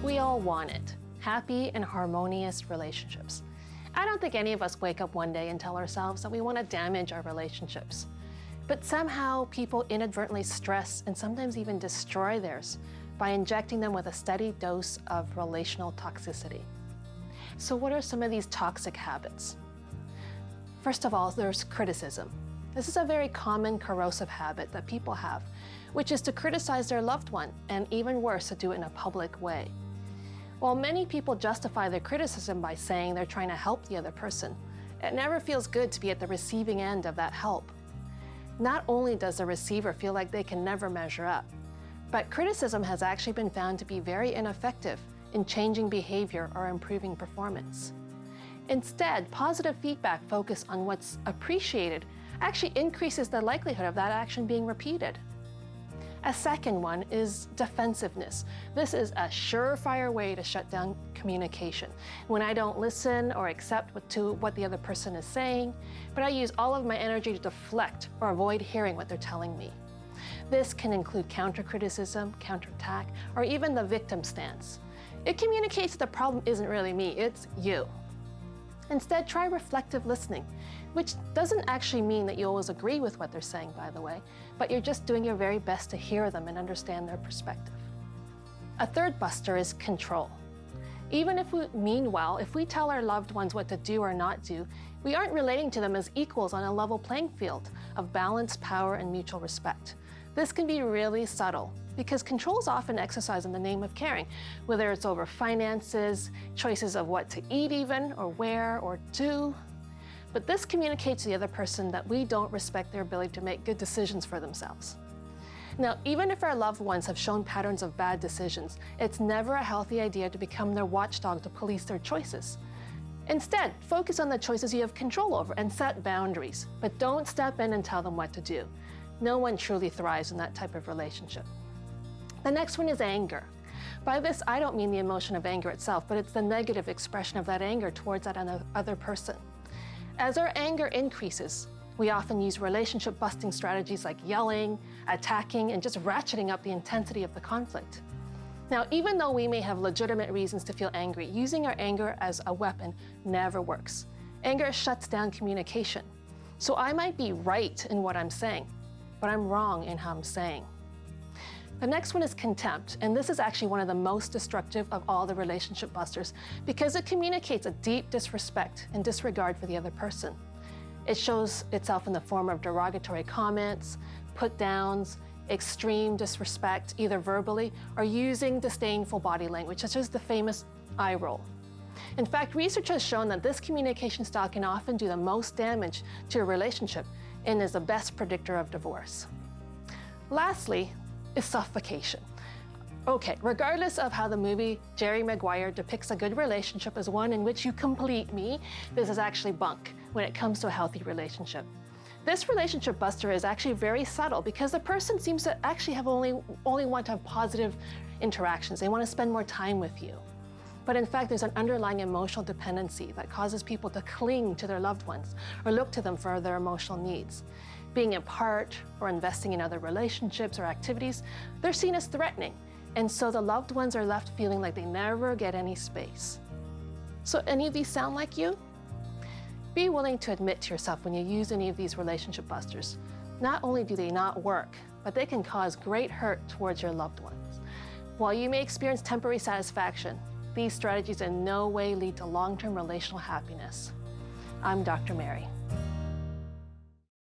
We all want it, happy and harmonious relationships. I don't think any of us wake up one day and tell ourselves that we want to damage our relationships. But somehow people inadvertently stress and sometimes even destroy theirs by injecting them with a steady dose of relational toxicity. So what are some of these toxic habits? First of all, there's criticism. This is a very common corrosive habit that people have, which is to criticize their loved one, and even worse, to do it in a public way. While many people justify their criticism by saying they're trying to help the other person, it never feels good to be at the receiving end of that help. Not only does the receiver feel like they can never measure up, but criticism has actually been found to be very ineffective in changing behavior or improving performance. Instead, positive feedback focused on what's appreciated actually increases the likelihood of that action being repeated. A second one is defensiveness. This is a surefire way to shut down communication. When I don't listen or accept what the other person is saying, but I use all of my energy to deflect or avoid hearing what they're telling me. This can include counter-criticism, counterattack, or even the victim stance. It communicates the problem isn't really me, it's you. Instead, try reflective listening, which doesn't actually mean that you always agree with what they're saying, by the way, but you're just doing your very best to hear them and understand their perspective. A third buster is control. Even if we mean well, if we tell our loved ones what to do or not do, we aren't relating to them as equals on a level playing field of balance, power, and mutual respect. This can be really subtle because control is often exercised in the name of caring, whether it's over finances, choices of what to eat even, or where, or do. But this communicates to the other person that we don't respect their ability to make good decisions for themselves. Now, even if our loved ones have shown patterns of bad decisions, it's never a healthy idea to become their watchdog to police their choices. Instead, focus on the choices you have control over and set boundaries, but don't step in and tell them what to do. No one truly thrives in that type of relationship. The next one is anger. By this, I don't mean the emotion of anger itself, but it's the negative expression of that anger towards that other person. As our anger increases, we often use relationship-busting strategies like yelling, attacking, and just ratcheting up the intensity of the conflict. Now, even though we may have legitimate reasons to feel angry, using our anger as a weapon never works. Anger shuts down communication. So I might be right in what I'm saying, but I'm wrong in how I'm saying. The next one is contempt, and this is actually one of the most destructive of all the relationship busters because it communicates a deep disrespect and disregard for the other person. It shows itself in the form of derogatory comments, put-downs, extreme disrespect, either verbally or using disdainful body language, such as the famous eye roll. In fact, research has shown that this communication style can often do the most damage to a relationship and is the best predictor of divorce. Lastly, is suffocation. Okay, regardless of how the movie Jerry Maguire depicts a good relationship as one in which you complete me, this is actually bunk when it comes to a healthy relationship. This relationship buster is actually very subtle because the person seems to actually have only want to have positive interactions. They want to spend more time with you. But in fact, there's an underlying emotional dependency that causes people to cling to their loved ones or look to them for their emotional needs. Being apart or investing in other relationships or activities, they're seen as threatening. And so the loved ones are left feeling like they never get any space. So any of these sound like you? Be willing to admit to yourself when you use any of these relationship busters. Not only do they not work, but they can cause great hurt towards your loved ones. While you may experience temporary satisfaction, these strategies in no way lead to long-term relational happiness. I'm Dr. Mary.